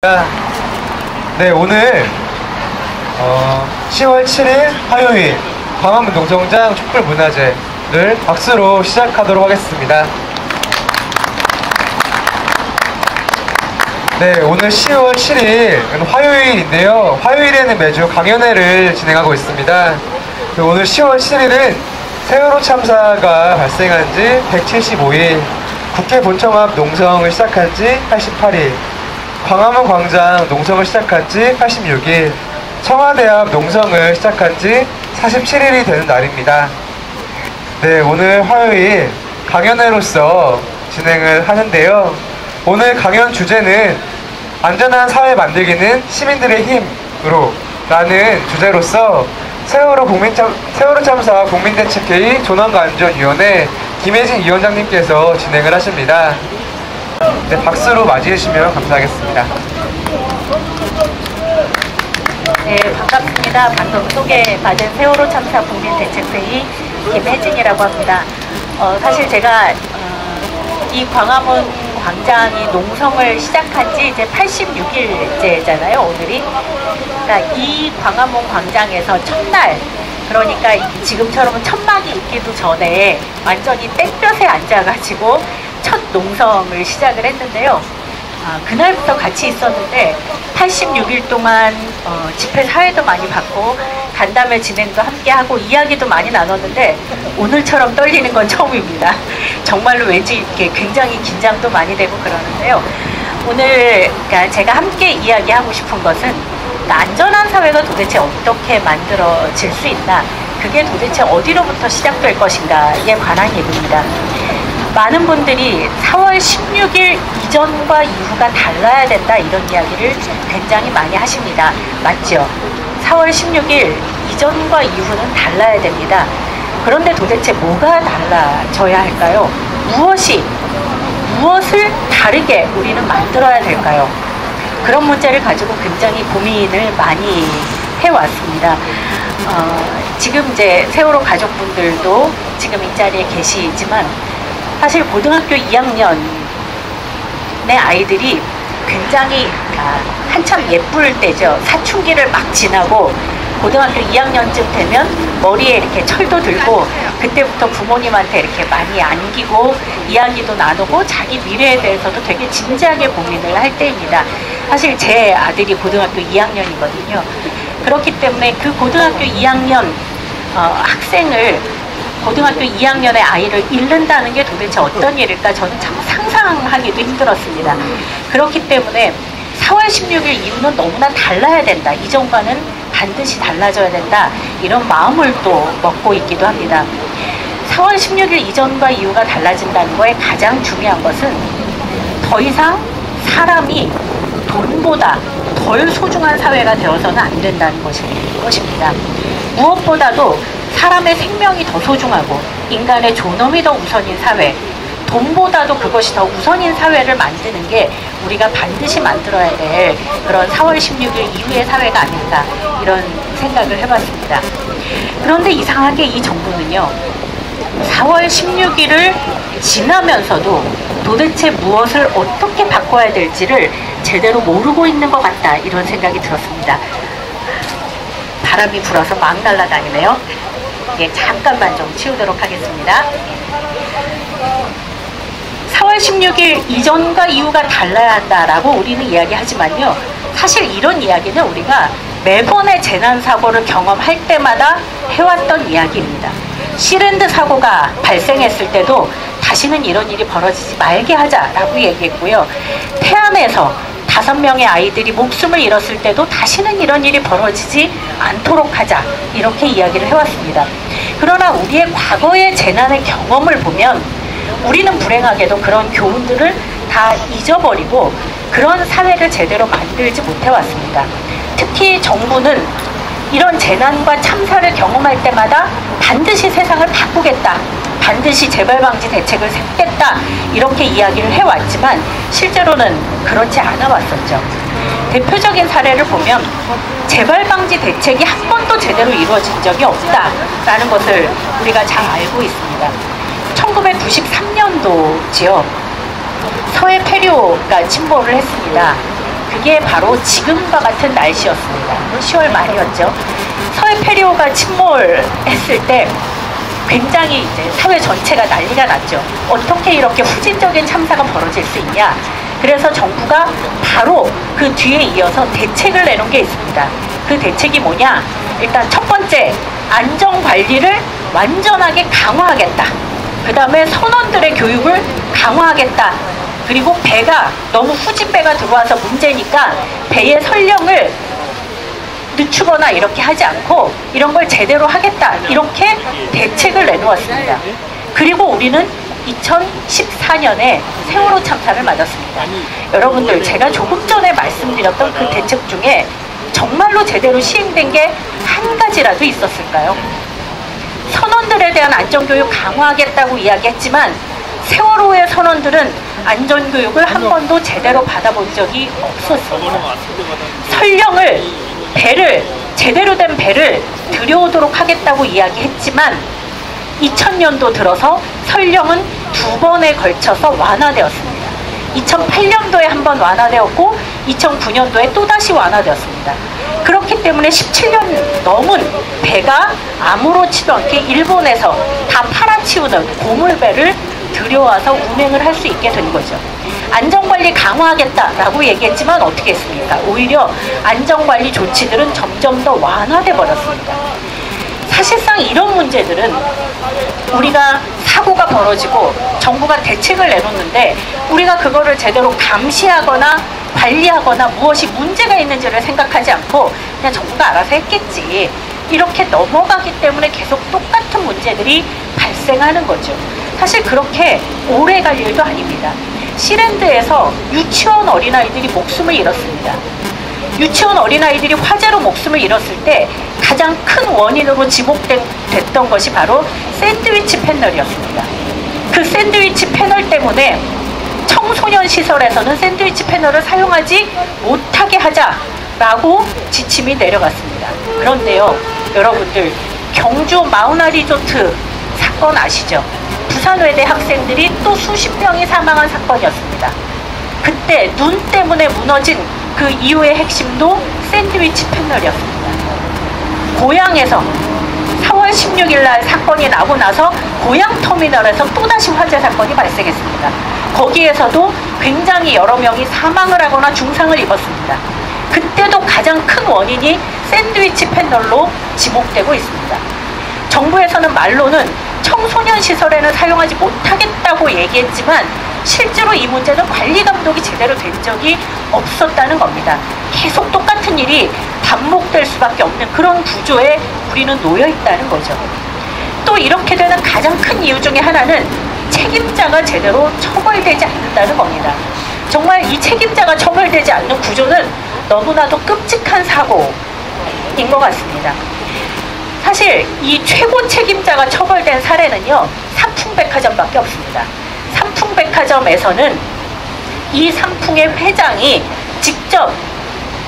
네, 오늘 10월 7일 화요일 광화문 농성장 촛불문화제를 박수로 시작하도록 하겠습니다. 네, 오늘 10월 7일 화요일인데요. 화요일에는 매주 강연회를 진행하고 있습니다. 오늘 10월 7일은 세월호 참사가 발생한 지 175일, 국회 본청 앞 농성을 시작한 지 88일, 광화문 광장 농성을 시작한 지 86일, 청와대 앞 농성을 시작한 지 47일이 되는 날입니다. 네, 오늘 화요일 강연회로서 진행을 하는데요. 오늘 강연 주제는 안전한 사회 만들기는 시민들의 힘으로 라는 주제로서 세월호 참사 국민대책회의 조난안전위원회 김혜진 위원장님께서 진행을 하십니다. 네, 박수로 맞이해 주시면 감사하겠습니다. 네, 반갑습니다. 방금 소개받은 세월호 참사 국민대책회의 김혜진이라고 합니다. 사실 제가 이 광화문 광장이 농성을 시작한 지 이제 86일째잖아요, 오늘이. 그러니까 이 광화문 광장에서 첫날, 그러니까 지금처럼 천막이 있기도 전에 완전히 땡볕에 앉아가지고 첫 농성을 시작을 했는데요. 그날부터 같이 있었는데 86일 동안 집회 사회도 많이 받고 간담회 진행도 함께 하고 이야기도 많이 나눴는데 오늘처럼 떨리는 건 처음입니다. 정말로 왠지 이렇게 굉장히 긴장도 많이 되고 그러는데요. 오늘 그러니까 제가 함께 이야기하고 싶은 것은 안전한 사회가 도대체 어떻게 만들어질 수 있나, 그게 도대체 어디로부터 시작될 것인가에 관한 얘기입니다. 많은 분들이 4월 16일 이전과 이후가 달라야 된다, 이런 이야기를 굉장히 많이 하십니다. 맞죠? 4월 16일 이전과 이후는 달라야 됩니다. 그런데 도대체 뭐가 달라져야 할까요? 무엇을 다르게 우리는 만들어야 될까요? 그런 문제를 가지고 굉장히 고민을 많이 해왔습니다. 지금 이제 세월호 가족분들도 지금 이 자리에 계시지만 사실 고등학교 2학년의 아이들이 굉장히 한참 예쁠 때죠. 사춘기를 막 지나고 고등학교 2학년쯤 되면 머리에 이렇게 철도 들고 그때부터 부모님한테 이렇게 많이 안기고 이야기도 나누고 자기 미래에 대해서도 되게 진지하게 고민을 할 때입니다. 사실 제 아들이 고등학교 2학년이거든요. 그렇기 때문에 그 고등학교 2학년 학생을, 고등학교 2학년의 아이를 잃는다는 게 도대체 어떤 일일까 저는 참 상상하기도 힘들었습니다. 그렇기 때문에 4월 16일 이후는 너무나 달라야 된다, 이전과는 반드시 달라져야 된다, 이런 마음을 또 먹고 있기도 합니다. 4월 16일 이전과 이후가 달라진다는 거에 가장 중요한 것은 더 이상 사람이 돈보다 덜 소중한 사회가 되어서는 안 된다는 것입니다. 무엇보다도 사람의 생명이 더 소중하고 인간의 존엄이 더 우선인 사회, 돈보다도 그것이 더 우선인 사회를 만드는 게 우리가 반드시 만들어야 될 그런 4월 16일 이후의 사회가 아닐까, 이런 생각을 해봤습니다. 그런데 이상하게 이 정부는요, 4월 16일을 지나면서도 도대체 무엇을 어떻게 바꿔야 될지를 제대로 모르고 있는 것 같다, 이런 생각이 들었습니다. 바람이 불어서 막 날아다니네요. 예, 잠깐만 좀 치우도록 하겠습니다. 4월 16일 이전과 이후가 달라야 한다라고 우리는 이야기하지만요, 사실 이런 이야기는 우리가 매번의 재난사고를 경험할 때마다 해왔던 이야기입니다. 시랜드 사고가 발생했을 때도 다시는 이런 일이 벌어지지 말게 하자라고 얘기했고요. 태안에서 5명의 아이들이 목숨을 잃었을 때도 다시는 이런 일이 벌어지지 않도록 하자, 이렇게 이야기를 해왔습니다. 그러나 우리의 과거의 재난의 경험을 보면 우리는 불행하게도 그런 교훈들을 다 잊어버리고 그런 사회를 제대로 만들지 못해왔습니다. 특히 정부는 이런 재난과 참사를 경험할 때마다 반드시 세상을 바꾸겠다, 반드시 재발방지 대책을 세우겠다, 이렇게 이야기를 해왔지만 실제로는 그렇지 않아 왔었죠. 대표적인 사례를 보면 재발방지 대책이 한 번도 제대로 이루어진 적이 없다라는 것을 우리가 잘 알고 있습니다. 1993년도지요. 서해 폐류가 침몰을 했습니다. 그 그게 바로 지금과 같은 날씨였습니다. 10월 말이었죠. 서해페리오가 침몰했을 때 굉장히 이제 사회 전체가 난리가 났죠. 어떻게 이렇게 후진적인 참사가 벌어질 수 있냐. 그래서 정부가 바로 그 뒤에 이어서 대책을 내놓은 게 있습니다. 그 대책이 뭐냐? 일단 첫 번째, 안전관리를 완전하게 강화하겠다. 그 다음에 선원들의 교육을 강화하겠다. 그리고 배가 너무 후진배가 들어와서 문제니까 배의 선령을 늦추거나 이렇게 하지 않고 이런 걸 제대로 하겠다. 이렇게 대책을 내놓았습니다. 그리고 우리는 2014년에 세월호 참사를 맞았습니다. 여러분들, 제가 조금 전에 말씀드렸던 그 대책 중에 정말로 제대로 시행된 게 한 가지라도 있었을까요? 선원들에 대한 안전교육 강화하겠다고 이야기했지만 세월호의 선원들은 안전교육을 한 번도 제대로 받아본 적이 없었습니다. 설령을, 배를, 제대로 된 배를 들여오도록 하겠다고 이야기했지만 2000년도 들어서 설령은 2번에 걸쳐서 완화되었습니다. 2008년도에 한 번 완화되었고 2009년도에 또다시 완화되었습니다. 그렇기 때문에 17년 넘은 배가 아무렇지도 않게 일본에서 다 팔아치우는 고물배를 들여와서 운행을 할 수 있게 된 거죠. 안전관리 강화하겠다라고 얘기했지만 어떻게 했습니까? 오히려 안전관리 조치들은 점점 더 완화돼 버렸습니다. 사실상 이런 문제들은 우리가 사고가 벌어지고 정부가 대책을 내놓는데 우리가 그거를 제대로 감시하거나 관리하거나 무엇이 문제가 있는지를 생각하지 않고 그냥 정부가 알아서 했겠지, 이렇게 넘어가기 때문에 계속 똑같은 문제들이 발생하는 거죠. 사실 그렇게 오래 갈 일도 아닙니다. 시랜드에서 유치원 어린아이들이 목숨을 잃었습니다. 유치원 어린아이들이 화재로 목숨을 잃었을 때 가장 큰 원인으로 지목됐던 것이 바로 샌드위치 패널이었습니다. 그 샌드위치 패널 때문에 청소년 시설에서는 샌드위치 패널을 사용하지 못하게 하자라고 지침이 내려갔습니다. 그런데요, 여러분들, 경주 마우나 리조트 사건 아시죠? 부산외대 학생들이 또 수십 명이 사망한 사건이었습니다. 그때 눈 때문에 무너진 그 이유의 핵심도 샌드위치 패널이었습니다. 고양에서 4월 16일 날 사건이 나고 나서 고양터미널에서 또다시 화재 사건이 발생했습니다. 거기에서도 굉장히 여러 명이 사망을 하거나 중상을 입었습니다. 그때도 가장 큰 원인이 샌드위치 패널로 지목되고 있습니다. 정부에서는 말로는 청소년 시설에는 사용하지 못하겠다고 얘기했지만 실제로 이 문제는 관리 감독이 제대로 된 적이 없었다는 겁니다. 계속 똑같은 일이 반복될 수밖에 없는 그런 구조에 우리는 놓여 있다는 거죠. 또 이렇게 되는 가장 큰 이유 중에 하나는 책임자가 제대로 처벌되지 않는다는 겁니다. 정말 이 책임자가 처벌되지 않는 구조는 너무나도 끔찍한 사고인 것 같습니다. 사실 이 최고 책임자가 처벌된 사례는요, 삼풍백화점밖에 없습니다. 삼풍백화점에서는 이 삼풍의 회장이 직접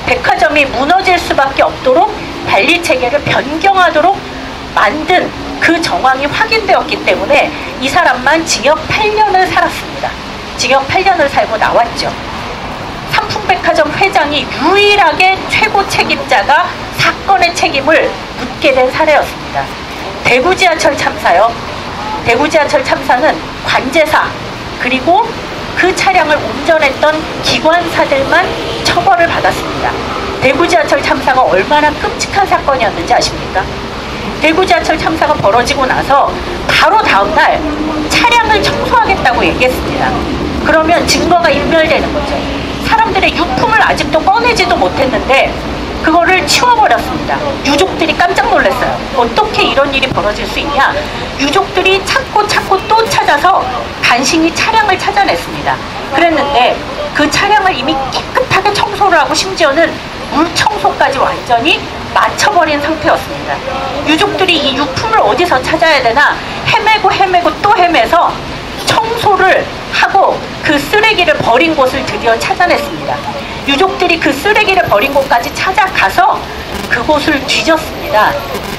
백화점이 무너질 수밖에 없도록 관리체계를 변경하도록 만든 그 정황이 확인되었기 때문에 이 사람만 징역 8년을 살았습니다. 징역 8년을 살고 나왔죠. 삼풍백화점 회장이 유일하게 최고 책임자가 사건의 책임을 묻게 된 사례였습니다. 대구 지하철 참사요. 대구 지하철 참사는 관제사 그리고 그 차량을 운전했던 기관사들만 처벌을 받았습니다. 대구 지하철 참사가 얼마나 끔찍한 사건이었는지 아십니까? 대구 지하철 참사가 벌어지고 나서 바로 다음날 차량을 청소하겠다고 얘기했습니다. 그러면 증거가 인멸되는 거죠. 사람들의 유품을 아직도 꺼내지도 못했는데 그거를 치워버렸습니다. 유족들이 깜짝 놀랐어요. 어떻게 이런 일이 벌어질 수 있냐? 유족들이 찾고 또 찾아서 간신히 차량을 찾아냈습니다. 그랬는데 그 차량을 이미 깨끗하게 청소를 하고 심지어는 물 청소까지 완전히 마쳐버린 상태였습니다. 유족들이 이 유품을 어디서 찾아야 되나 헤매고 또 헤매서 청소를 하고 그 쓰레기를 버린 곳을 드디어 찾아냈습니다. 유족들이 그 쓰레기를 버린 곳까지 찾아가서 그곳을 뒤졌습니다.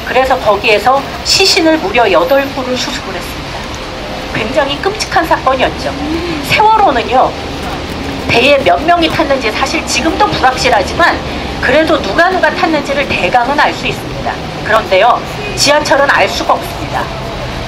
그래서 거기에서 시신을 무려 8구를 수습을 했습니다. 굉장히 끔찍한 사건이었죠. 세월호는요, 배에 몇 명이 탔는지 사실 지금도 불확실하지만 그래도 누가 탔는지를 대강은 알 수 있습니다. 그런데요, 지하철은 알 수가 없습니다.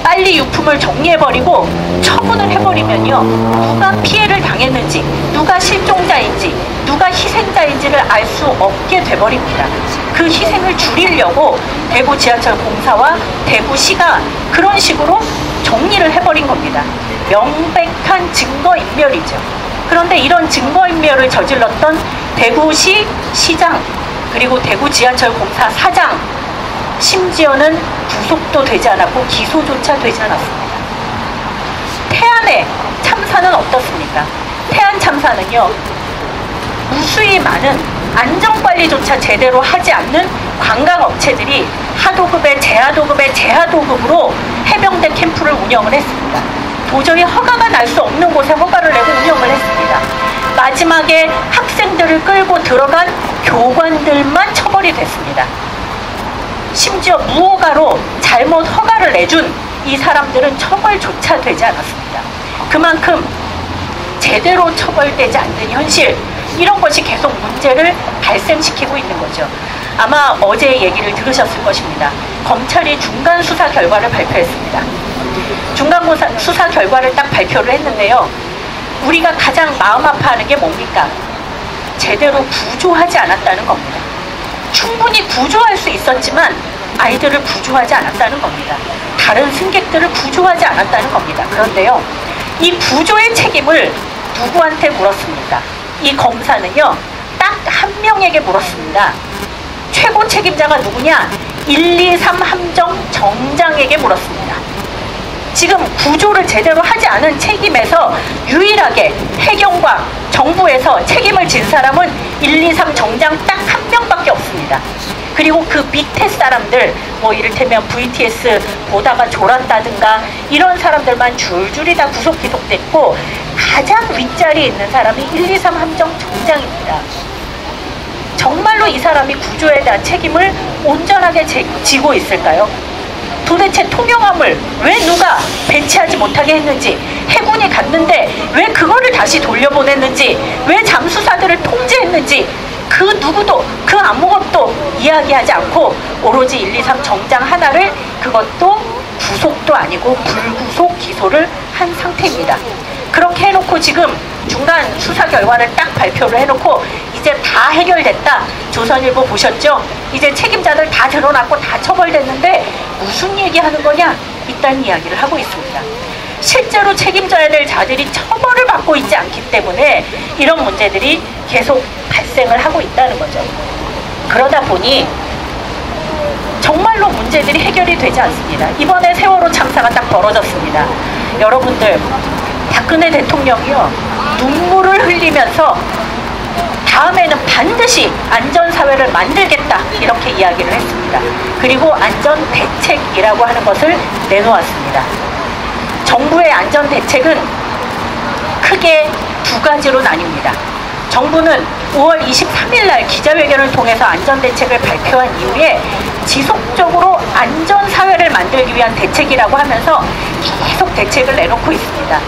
빨리 유품을 정리해버리고 처분을 해버리면요, 누가 피해를 당했는지, 누가 실종자인지, 누가 희생자인지를 알 수 없게 돼버립니다. 그 희생을 줄이려고 대구 지하철 공사와 대구시가 그런 식으로 정리를 해버린 겁니다. 명백한 증거인멸이죠. 그런데 이런 증거인멸을 저질렀던 대구시 시장, 그리고 대구 지하철 공사 사장, 심지어는 구속도 되지 않았고 기소조차 되지 않았습니다. 태안의 참사는 어떻습니까? 태안 참사는요, 무수히 많은 안전관리조차 제대로 하지 않는 관광업체들이 하도급의 제하도급의 제하도급으로 해병대 캠프를 운영을 했습니다. 도저히 허가가 날 수 없는 곳에 허가를 내고 운영을 했습니다. 마지막에 학생들을 끌고 들어간 교관들만 처벌이 됐습니다. 심지어 무허가로 잘못 허가를 내준 이 사람들은 처벌조차 되지 않았습니다. 그만큼 제대로 처벌되지 않는 현실, 이런 것이 계속 문제를 발생시키고 있는 거죠. 아마 어제 얘기를 들으셨을 것입니다. 검찰이 중간 수사 결과를 발표했습니다. 중간 수사 결과를 딱 발표를 했는데요, 우리가 가장 마음 아파하는 게 뭡니까? 제대로 구조하지 않았다는 겁니다. 충분히 구조할 수 있었지만 아이들을 구조하지 않았다는 겁니다. 다른 승객들을 구조하지 않았다는 겁니다. 그런데요, 이 구조의 책임을 누구한테 물었습니까? 이 검사는요, 딱 한 명에게 물었습니다. 최고 책임자가 누구냐? 123 함정 정장에게 물었습니다. 지금 구조를 제대로 하지 않은 책임에서 유일하게 해경과 정부에서 책임을 진 사람은 123 정장 딱 한 명밖에 없습니다. 그리고 그 밑에 사람들, 뭐 이를테면 VTS 보다가 졸았다든가 이런 사람들만 줄줄이 다 구속 기소됐고, 가장 윗자리에 있는 사람이 123 함정 정장입니다. 정말로 이 사람이 구조에 대한 책임을 온전하게 지고 있을까요? 도대체 통영함을 왜 누가 배치하지 못하게 했는지, 해군이 갔는데 왜 그거를 다시 돌려보냈는지, 왜 잠수사들을 통제했는지 그 누구도 그 아무것도 이야기하지 않고 오로지 123 정장 하나를, 그것도 구속도 아니고 불구속 기소를 한 상태입니다. 그렇게 해놓고 지금 중간 수사 결과를 딱 발표를 해놓고 이제 다 해결됐다. 조선일보 보셨죠? 이제 책임자들 다 드러났고 다 처벌됐는데 무슨 얘기하는 거냐? 이딴 이야기를 하고 있습니다. 실제로 책임져야 될 자들이 처벌을 받고 있지 않기 때문에 이런 문제들이 계속 발생을 하고 있다는 거죠. 그러다 보니 정말로 문제들이 해결이 되지 않습니다. 이번에 세월호 참사가 딱 벌어졌습니다. 여러분들, 박근혜 대통령이요, 눈물을 흘리면서 다음에는 반드시 안전사회를 만들겠다, 이렇게 이야기를 했습니다. 그리고 안전대책이라고 하는 것을 내놓았습니다. 정부의 안전대책은 크게 두 가지로 나뉩니다. 정부는 5월 23일 날 기자회견을 통해서 안전대책을 발표한 이후에 지속적으로 안전사회를 만들기 위한 대책이라고 하면서 계속 대책을 내놓고 있습니다.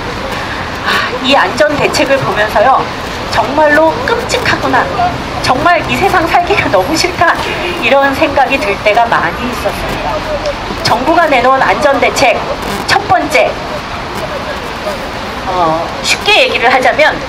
이 안전대책을 보면서요, 정말로 끔찍하구나, 정말 이 세상 살기가 너무 싫다, 이런 생각이 들 때가 많이 있었습니다. 정부가 내놓은 안전대책 첫 번째, 쉽게 얘기를 하자면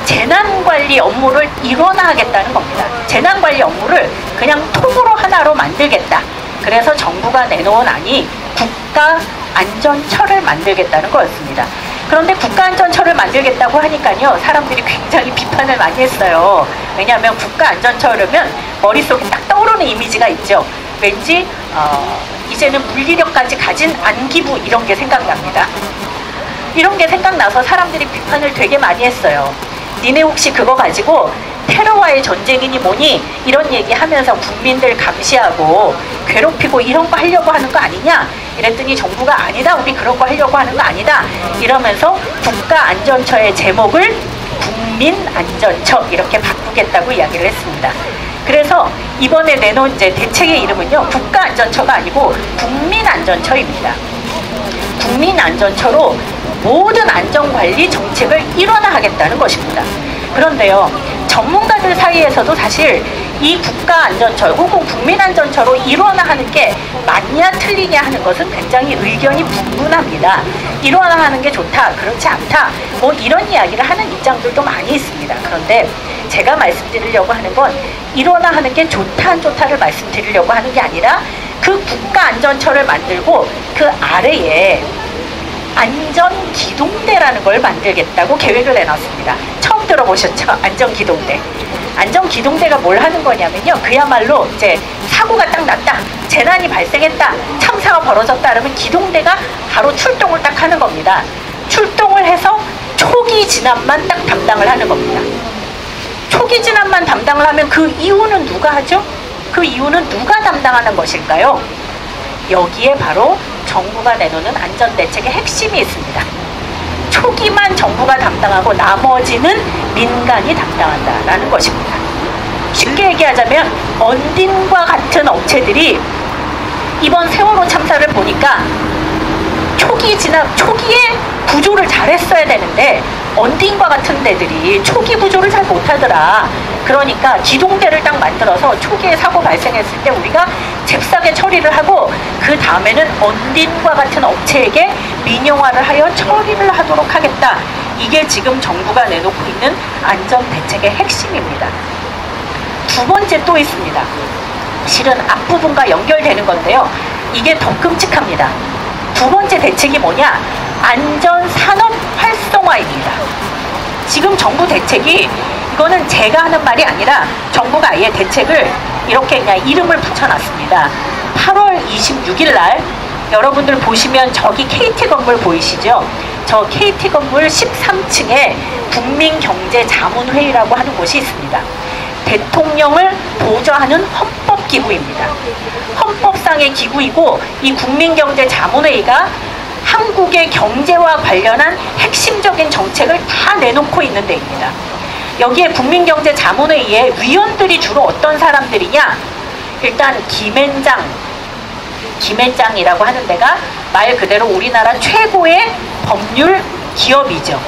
재난관리 업무를 일원화하겠다는 겁니다. 재난관리 업무를 그냥 통으로 하나로 만들겠다. 그래서 정부가 내놓은 안이 국가안전처를 만들겠다는 거였습니다. 그런데 국가안전처를 만들겠다고 하니까요, 사람들이 굉장히 비판을 많이 했어요. 왜냐하면 국가안전처라면 머릿속에 딱 떠오르는 이미지가 있죠. 왠지 이제는 물리력까지 가진 안기부, 이런 게 생각납니다. 이런 게 생각나서 사람들이 비판을 되게 많이 했어요. 니네 혹시 그거 가지고 테러와의 전쟁이니 뭐니 이런 얘기하면서 국민들 감시하고 괴롭히고 이런 거 하려고 하는 거 아니냐? 이랬더니 정부가 아니다, 우리 그런 거 하려고 하는 거 아니다, 이러면서 국가안전처의 제목을 국민안전처 이렇게 바꾸겠다고 이야기를 했습니다. 그래서 이번에 내놓은 이제 대책의 이름은요, 국가안전처가 아니고 국민안전처입니다. 국민안전처로 모든 안전관리 정책을 일원화하겠다는 것입니다. 그런데요, 전문가들 사이에서도 사실 이 국가안전처 혹은 국민안전처로 일원화하는 게 맞냐 틀리냐 하는 것은 굉장히 의견이 분분합니다. 일원화하는 게 좋다, 그렇지 않다, 뭐 이런 이야기를 하는 입장들도 많이 있습니다. 그런데 제가 말씀드리려고 하는 건 일원화하는 게 좋다 안 좋다를 말씀드리려고 하는 게 아니라 그 국가안전처를 만들고 그 아래에 안전기동대라는 걸 만들겠다고 계획을 내놨습니다. 처음 들어보셨죠? 안전기동대. 안전기동대가 뭘 하는 거냐면요, 그야말로 이제 사고가 딱 났다, 재난이 발생했다, 참사가 벌어졌다 그러면 기동대가 바로 출동을 딱 하는 겁니다. 출동을 해서 초기 진압만 딱 담당을 하는 겁니다. 초기 진압만 담당을 하면 그 이유는 누가 하죠? 그 이유는 누가 담당하는 것일까요? 여기에 바로 정부가 내놓는 안전대책의 핵심이 있습니다. 초기만 정부가 담당하고 나머지는 민간이 담당한다라는 것입니다. 쉽게 얘기하자면 언딘과 같은 업체들이 이번 세월호 참사를 보니까 초기에 구조를 잘했어야 되는데 언딘과 같은 데들이 초기 구조를 잘 못하더라. 그러니까 기동대를 딱 만들어서 초기에 사고 발생했을 때 우리가 잽싸게 처리를 하고 그 다음에는 언딘과 같은 업체에게 민영화를 하여 처리를 하도록 하겠다. 이게 지금 정부가 내놓고 있는 안전대책의 핵심입니다. 두 번째 또 있습니다. 실은 앞부분과 연결되는 건데요, 이게 더 끔찍합니다. 두 번째 대책이 뭐냐? 안전산업 활성화입니다. 지금 정부 대책이, 이거는 제가 하는 말이 아니라 정부가 아예 대책을 이렇게 그냥 이름을 붙여놨습니다. 8월 26일 날 여러분들 보시면 저기 KT 건물 보이시죠? 저 KT 건물 13층에 국민경제자문회의라고 하는 곳이 있습니다. 대통령을 보좌하는 헌법기구입니다. 헌법상의 기구이고 이 국민경제자문회의가 한국의 경제와 관련한 핵심적인 정책을 다 내놓고 있는 데입니다. 여기에 국민경제자문회의에 위원들이 주로 어떤 사람들이냐? 일단 김앤장이라고 하는 데가 말 그대로 우리나라 최고의 법률 기업이죠.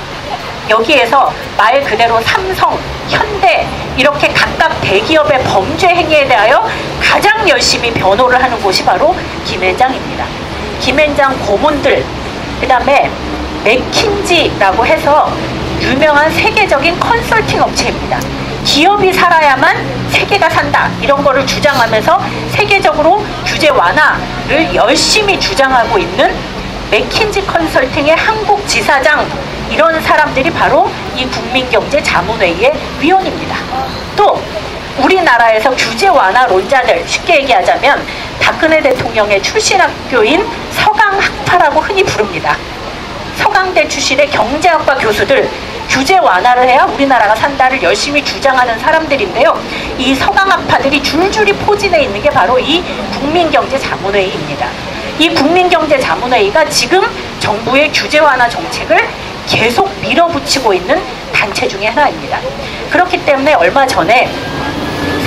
여기에서 말 그대로 삼성, 현대 이렇게 각각 대기업의 범죄 행위에 대하여 가장 열심히 변호를 하는 곳이 바로 김앤장입니다. 김앤장 고문들, 그 다음에 맥킨지라고 해서 유명한 세계적인 컨설팅 업체입니다. 기업이 살아야만 세계가 산다, 이런 거를 주장하면서 세계적으로 규제 완화를 열심히 주장하고 있는 맥킨지 컨설팅의 한국 지사장, 이런 사람들이 바로 이 국민경제자문회의의 위원입니다. 또 우리나라에서 규제 완화론자들, 쉽게 얘기하자면 박근혜 대통령의 출신 학교인 서강학파라고 흔히 부릅니다. 서강대 출신의 경제학과 교수들, 규제 완화를 해야 우리나라가 산다를 열심히 주장하는 사람들인데요, 이 서강학파들이 줄줄이 포진해 있는 게 바로 이 국민경제자문회의입니다. 이 국민경제자문회의가 지금 정부의 규제 완화 정책을 계속 밀어붙이고 있는 단체 중에 하나입니다. 그렇기 때문에 얼마 전에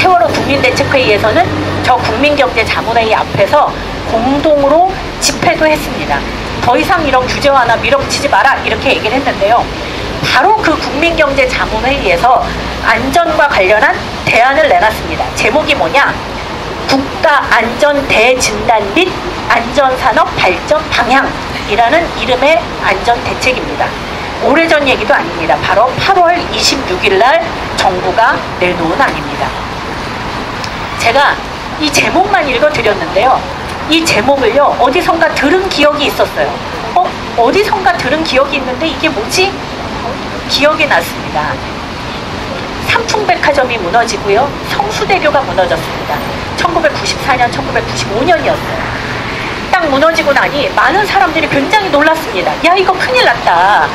세월호 국민대책회의에서는 저 국민경제자문회의 앞에서 공동으로 집회도 했습니다. 더 이상 이런 규제 완화 밀어붙이지 마라, 이렇게 얘기를 했는데요, 바로 그 국민경제자문회의에서 안전과 관련한 대안을 내놨습니다. 제목이 뭐냐? 국가안전대진단 및 안전산업 발전 방향이라는 이름의 안전대책입니다. 오래전 얘기도 아닙니다. 바로 8월 26일 날 정부가 내놓은 안입니다. 제가 이 제목만 읽어드렸는데요, 이 제목을요 어디선가 들은 기억이 있었어요. 어디선가 들은 기억이 있는데 이게 뭐지? 기억이 났습니다. 삼풍백화점이 무너지고요, 성수대교가 무너졌습니다. 1994년, 1995년이었어요. 딱 무너지고 나니 많은 사람들이 굉장히 놀랐습니다. 야, 이거 큰일 났다.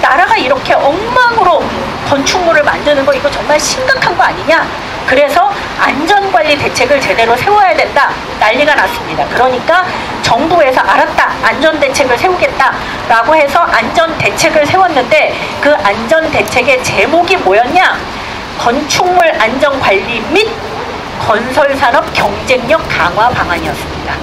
나라가 이렇게 엉망으로 건축물을 만드는 거, 이거 정말 심각한 거 아니냐? 그래서 안전관리 대책을 제대로 세워야 된다, 난리가 났습니다. 그러니까 정부에서 알았다, 안전대책을 세우겠다라고 해서 안전대책을 세웠는데 그 안전대책의 제목이 뭐였냐? 건축물 안전관리 및 건설산업 경쟁력 강화 방안이었습니다.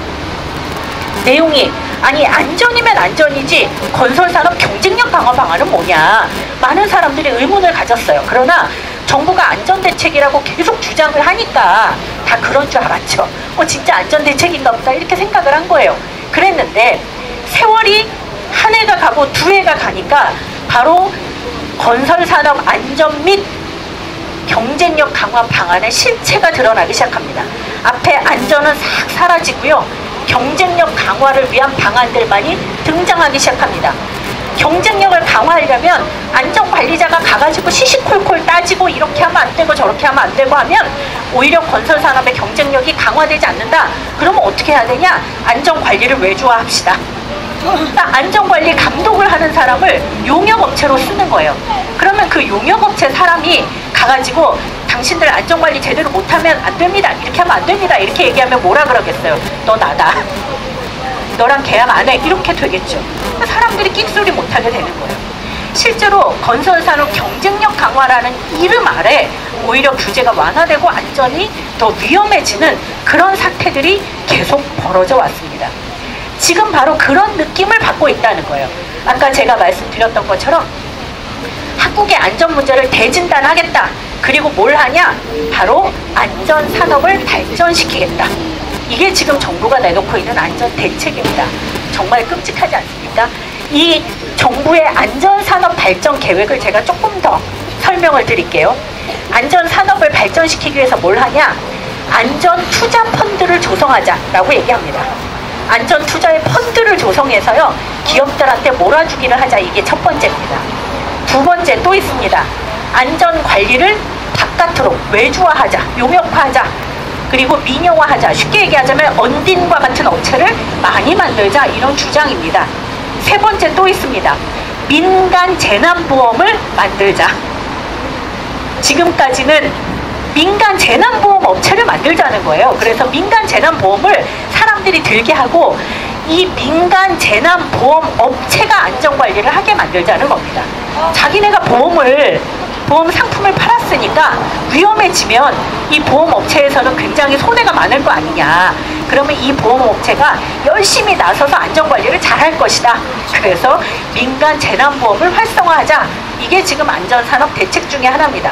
내용이 아니 안전이면 안전이지 건설산업 경쟁력 강화 방안은 뭐냐, 많은 사람들이 의문을 가졌어요. 그러나 정부가 안전대책이라고 계속 주장을 하니까 다 그런 줄 알았죠. 진짜 안전대책인가 보다 이렇게 생각을 한 거예요. 그랬는데 세월이 한 해가 가고 두 해가 가니까 바로 건설산업 안전 및 경쟁력 강화 방안의 실체가 드러나기 시작합니다. 앞에 안전은 싹 사라지고요. 경쟁력 강화를 위한 방안들만이 등장하기 시작합니다. 경쟁력을 강화하려면 안전관리자가 가가지고 시시콜콜 따지고 이렇게 하면 안 되고 저렇게 하면 안 되고 하면 오히려 건설산업의 경쟁력이 강화되지 않는다. 그러면 어떻게 해야 되냐? 안전관리를 외주화합시다. 그러니까 안전관리 감독을 하는 사람을 용역업체로 쓰는 거예요. 그러면 그 용역업체 사람이 가가지고 당신들 안전관리 제대로 못하면 안 됩니다. 이렇게 하면 안 됩니다. 이렇게 얘기하면 뭐라 그러겠어요? 너 나다. 너랑 계약 안 해. 이렇게 되겠죠. 사람들이 끽소리 못하게 되는 거예요. 실제로 건설산업 경쟁력 강화라는 이름 아래 오히려 규제가 완화되고 안전이 더 위험해지는 그런 사태들이 계속 벌어져 왔습니다. 지금 바로 그런 느낌을 받고 있다는 거예요. 아까 제가 말씀드렸던 것처럼 한국의 안전 문제를 대진단하겠다. 그리고 뭘 하냐? 바로 안전산업을 발전시키겠다. 이게 지금 정부가 내놓고 있는 안전대책입니다. 정말 끔찍하지 않습니까? 이 정부의 안전산업 발전 계획을 제가 조금 더 설명을 드릴게요. 안전산업을 발전시키기 위해서 뭘 하냐? 안전투자펀드를 조성하자라고 얘기합니다. 안전투자의 펀드를 조성해서요, 기업들한테 몰아주기를 하자. 이게 첫 번째입니다. 두 번째 또 있습니다. 안전관리를 바깥으로 외주화하자, 용역화하자, 그리고 민영화하자. 쉽게 얘기하자면 언딘과 같은 업체를 많이 만들자, 이런 주장입니다. 세 번째 또 있습니다. 민간 재난보험을 만들자. 지금까지는 민간 재난보험 업체를 만들자는 거예요. 그래서 민간 재난보험을 사람들이 들게 하고 이 민간 재난보험 업체가 안전관리를 하게 만들자는 겁니다. 자기네가 보험 상품을 팔았으니까 위험해지면 이 보험업체에서는 굉장히 손해가 많을 거 아니냐. 그러면 이 보험업체가 열심히 나서서 안전관리를 잘할 것이다. 그래서 민간 재난보험을 활성화하자. 이게 지금 안전산업 대책 중에 하나입니다.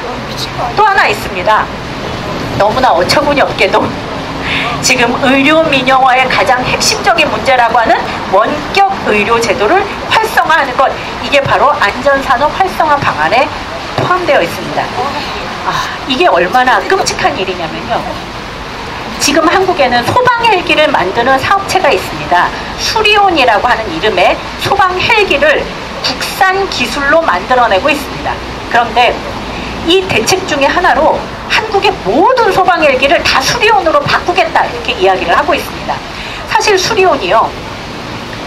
또 하나 있습니다. 너무나 어처구니 없게도 지금 의료 민영화의 가장 핵심적인 문제라고 하는 원격 의료 제도를 활성화하는 것, 이게 바로 안전산업 활성화 방안에 포함되어 있습니다. 이게 얼마나 끔찍한 일이냐면요, 지금 한국에는 소방 헬기를 만드는 사업체가 있습니다. 수리온이라고 하는 이름의 소방 헬기를 국산 기술로 만들어내고 있습니다. 그런데 이 대책 중에 하나로 한국의 모든 소방 헬기를 다 수리온으로 바꾸겠다, 이렇게 이야기를 하고 있습니다. 사실 수리온이요,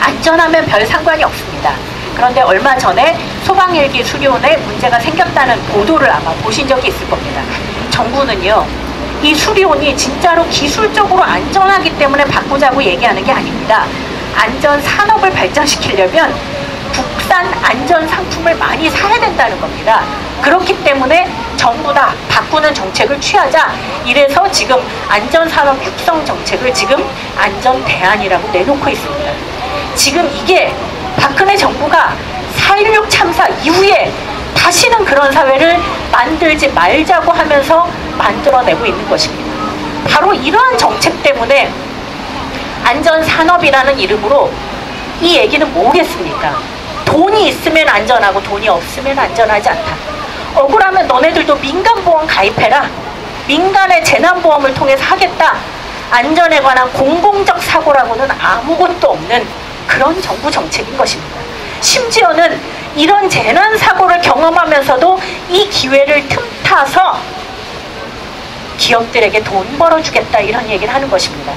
안전하면 별 상관이 없습니다. 그런데 얼마 전에 소방 헬기 수리온에 문제가 생겼다는 보도를 아마 보신 적이 있을 겁니다. 정부는요, 이 수리온이 진짜로 기술적으로 안전하기 때문에 바꾸자고 얘기하는 게 아닙니다. 안전 산업을 발전시키려면 국산 안전 상품을 많이 사야 된다는 겁니다. 그렇기 때문에 전부 다 바꾸는 정책을 취하자. 이래서 지금 안전산업 육성 정책을 지금 안전대안이라고 내놓고 있습니다. 지금 이게 박근혜 정부가 4.16 참사 이후에 다시는 그런 사회를 만들지 말자고 하면서 만들어내고 있는 것입니다. 바로 이러한 정책 때문에 안전산업이라는 이름으로 이 얘기는 뭐겠습니까? 돈이 있으면 안전하고 돈이 없으면 안전하지 않다. 억울하면 너네들도 민간보험 가입해라. 민간의 재난보험을 통해서 하겠다. 안전에 관한 공공적 사고라고는 아무것도 없는 그런 정부 정책인 것입니다. 심지어는 이런 재난사고를 경험하면서도 이 기회를 틈타서 기업들에게 돈 벌어주겠다, 이런 얘기를 하는 것입니다.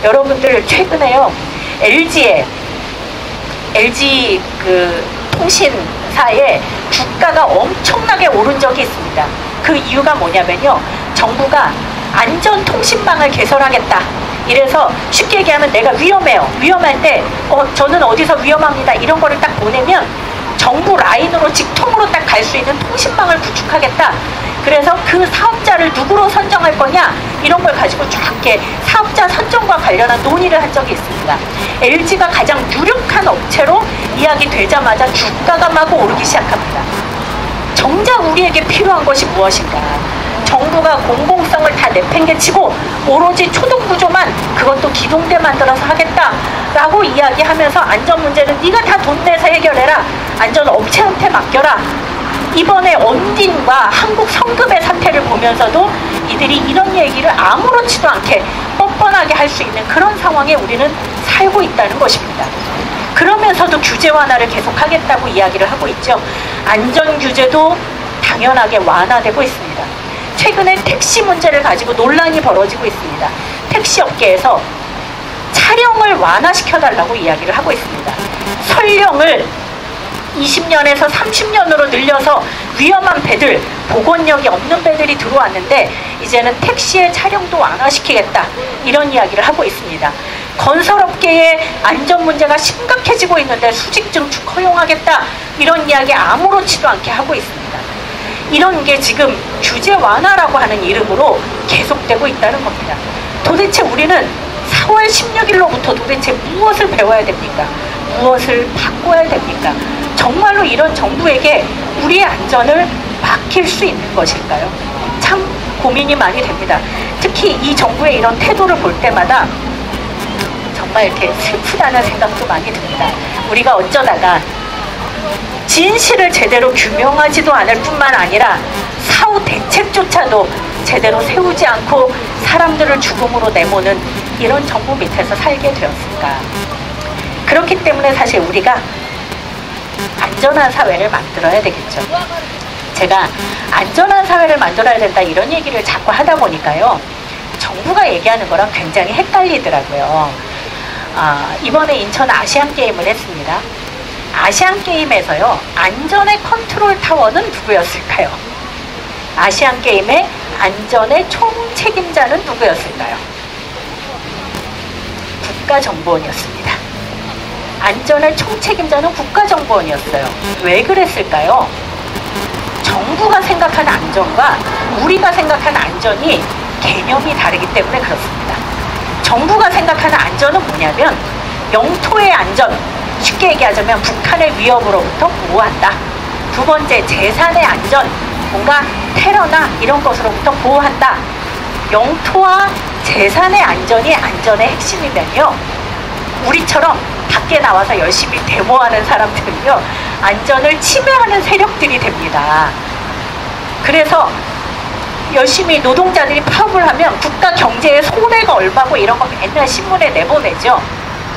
여러분들 최근에요, LG 그 통신사의 주가가 엄청나게 오른 적이 있습니다. 그 이유가 뭐냐면요, 정부가 안전통신망을 개설하겠다. 이래서 쉽게 얘기하면 내가 위험해요. 위험할 때 저는 어디서 위험합니다, 이런 거를 딱 보내면 정부 라인으로 직통으로 딱 갈 수 있는 통신망을 구축하겠다. 그래서 그 사업자를 누구로 선정할 거냐, 이런 걸 가지고 쫙 이렇게 사업자 선정과 관련한 논의를 한 적이 있습니다. LG가 가장 유력한 업체로 이야기되자마자 주가가 막 오르기 시작합니다. 정작 우리에게 필요한 것이 무엇인가? 정부가 공공성을 다 내팽개치고 오로지 초동구조만, 그것도 기동대 만들어서 하겠다라고 이야기하면서 안전 문제는 네가 다 돈 내서 해결해라, 안전 업체한테 맡겨라. 이번에 언딘과 한국 성급의 사태를 보면서도 이들이 이런 얘기를 아무렇지도 않게 뻔뻔하게 할 수 있는 그런 상황에 우리는 살고 있다는 것입니다. 그러면서도 규제 완화를 계속하겠다고 이야기를 하고 있죠. 안전 규제도 당연하게 완화되고 있습니다. 최근에 택시 문제를 가지고 논란이 벌어지고 있습니다. 택시 업계에서 차량을 완화시켜달라고 이야기를 하고 있습니다. 설령을 20년에서 30년으로 늘려서 위험한 배들, 복원력이 없는 배들이 들어왔는데 이제는 택시의 차량도 완화시키겠다, 이런 이야기를 하고 있습니다. 건설업계의 안전 문제가 심각해지고 있는데 수직 증축 허용하겠다, 이런 이야기 아무렇지도 않게 하고 있습니다. 이런 게 지금 규제 완화라고 하는 이름으로 계속되고 있다는 겁니다. 도대체 우리는 4월 16일로부터 도대체 무엇을 배워야 됩니까? 무엇을 바꿔야 됩니까? 정말로 이런 정부에게 우리의 안전을 맡길 수 있는 것일까요? 참 고민이 많이 됩니다. 특히 이 정부의 이런 태도를 볼 때마다 정말 이렇게 슬프다는 생각도 많이 듭니다. 우리가 어쩌다가 진실을 제대로 규명하지도 않을 뿐만 아니라 사후 대책조차도 제대로 세우지 않고 사람들을 죽음으로 내모는 이런 정부 밑에서 살게 되었을까? 그렇기 때문에 사실 우리가 안전한 사회를 만들어야 되겠죠. 제가 안전한 사회를 만들어야 된다 이런 얘기를 자꾸 하다 보니까요, 정부가 얘기하는 거랑 굉장히 헷갈리더라고요. 이번에 인천 아시안게임을 했습니다. 아시안게임에서요, 안전의 컨트롤 타워는 누구였을까요? 아시안게임의 안전의 총책임자는 누구였을까요? 국가정보원이었습니다. 안전의 총책임자는 국가정보원이었어요. 왜 그랬을까요? 정부가 생각하는 안전과 우리가 생각하는 안전이 개념이 다르기 때문에 그렇습니다. 정부가 생각하는 안전은 뭐냐면 영토의 안전, 쉽게 얘기하자면 북한의 위협으로부터 보호한다. 두 번째, 재산의 안전, 뭔가 테러나 이런 것으로부터 보호한다. 영토와 재산의 안전이 안전의 핵심이면요, 우리처럼 밖에 나와서 열심히 데모하는 사람들은요, 안전을 침해하는 세력들이 됩니다. 그래서 열심히 노동자들이 파업을 하면 국가 경제에 손해가 얼마고 이런 거 맨날 신문에 내보내죠.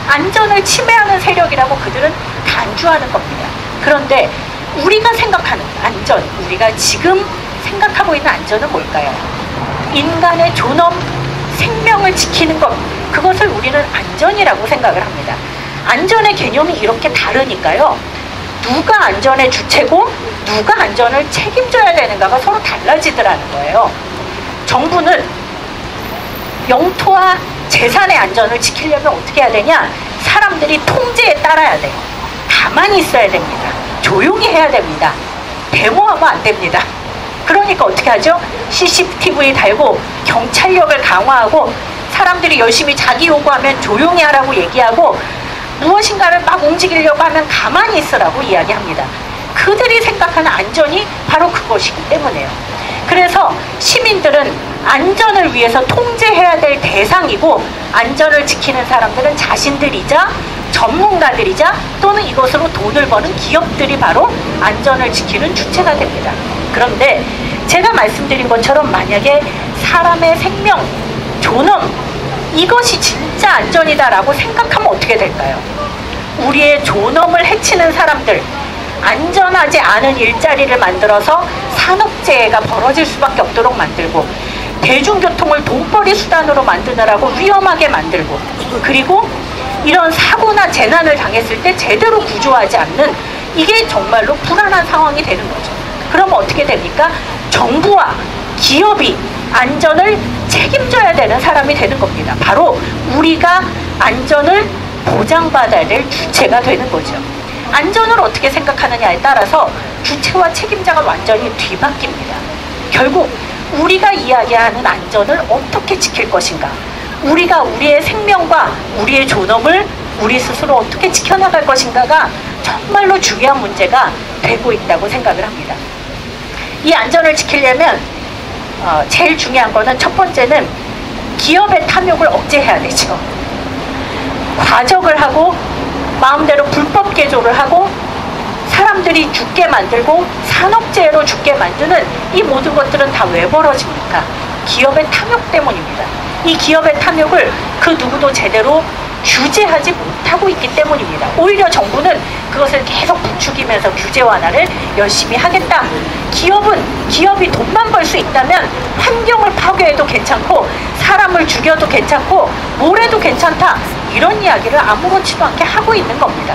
안전을 침해하는 세력이라고 그들은 간주하는 겁니다. 그런데 우리가 생각하는 안전, 우리가 지금 생각하고 있는 안전은 뭘까요? 인간의 존엄, 생명을 지키는 것, 그것을 우리는 안전이라고 생각을 합니다. 안전의 개념이 이렇게 다르니까요, 누가 안전의 주체고 누가 안전을 책임져야 되는가가 서로 달라지더라는 거예요. 정부는 영토와 재산의 안전을 지키려면 어떻게 해야 되냐? 사람들이 통제에 따라야 돼요. 가만히 있어야 됩니다. 조용히 해야 됩니다. 데모하면 안 됩니다. 그러니까 어떻게 하죠? CCTV 달고 경찰력을 강화하고 사람들이 열심히 자기 요구하면 조용히 하라고 얘기하고 무엇인가를 막 움직이려고 하면 가만히 있으라고 이야기합니다. 그들이 생각하는 안전이 바로 그것이기 때문에요. 그래서 시민들은 안전을 위해서 통제해야 될 대상이고, 안전을 지키는 사람들은 자신들이자 전문가들이자 또는 이것으로 돈을 버는 기업들이 바로 안전을 지키는 주체가 됩니다. 그런데 제가 말씀드린 것처럼 만약에 사람의 생명, 존엄, 이것이 진짜 안전이다라고 생각하면 어떻게 될까요? 우리의 존엄을 해치는 사람들, 안전하지 않은 일자리를 만들어서 산업재해가 벌어질 수밖에 없도록 만들고, 대중교통을 돈벌이 수단으로 만드느라고 위험하게 만들고, 그리고 이런 사고나 재난을 당했을 때 제대로 구조하지 않는, 이게 정말로 불안한 상황이 되는 거죠. 그러면 어떻게 됩니까? 정부와 기업이 안전을 책임져야 되는 사람이 되는 겁니다. 바로 우리가 안전을 보장받아야 될 주체가 되는 거죠. 안전을 어떻게 생각하느냐에 따라서 주체와 책임자가 완전히 뒤바뀝니다. 결국 우리가 이야기하는 안전을 어떻게 지킬 것인가, 우리가 우리의 생명과 우리의 존엄을 우리 스스로 어떻게 지켜나갈 것인가가 정말로 중요한 문제가 되고 있다고 생각을 합니다. 이 안전을 지키려면 제일 중요한 거는 첫 번째는 기업의 탐욕을 억제해야 되죠. 과적을 하고 마음대로 불법 개조를 하고 사람들이 죽게 만들고 산업재해로 죽게 만드는 이 모든 것들은 다 왜 벌어집니까? 기업의 탐욕 때문입니다. 이 기업의 탐욕을 그 누구도 제대로 규제하지 못하고 있기 때문입니다. 오히려 정부는 그것을 계속 부추기면서 규제 완화를 열심히 하겠다. 기업이 돈만 벌 수 있다면 환경을 파괴해도 괜찮고 사람을 죽여도 괜찮고 뭘 해도 괜찮다. 이런 이야기를 아무렇지도 않게 하고 있는 겁니다.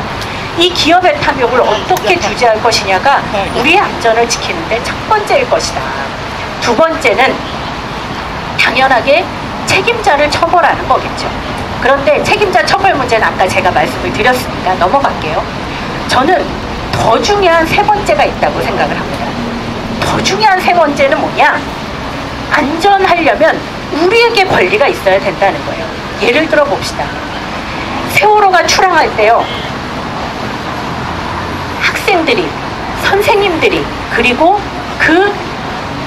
이 기업의 탐욕을 어떻게 규제할 것이냐가 우리의 안전을 지키는데 첫 번째일 것이다. 두 번째는 당연하게 책임자를 처벌하는 거겠죠. 그런데 책임자 처벌 문제는 아까 제가 말씀을 드렸으니까 넘어갈게요. 저는 더 중요한 세 번째가 있다고 생각을 합니다. 더 중요한 세 번째는 뭐냐? 안전하려면 우리에게 권리가 있어야 된다는 거예요. 예를 들어 봅시다. 세월호가 출항할 때요. 학생들이, 선생님들이, 그리고 그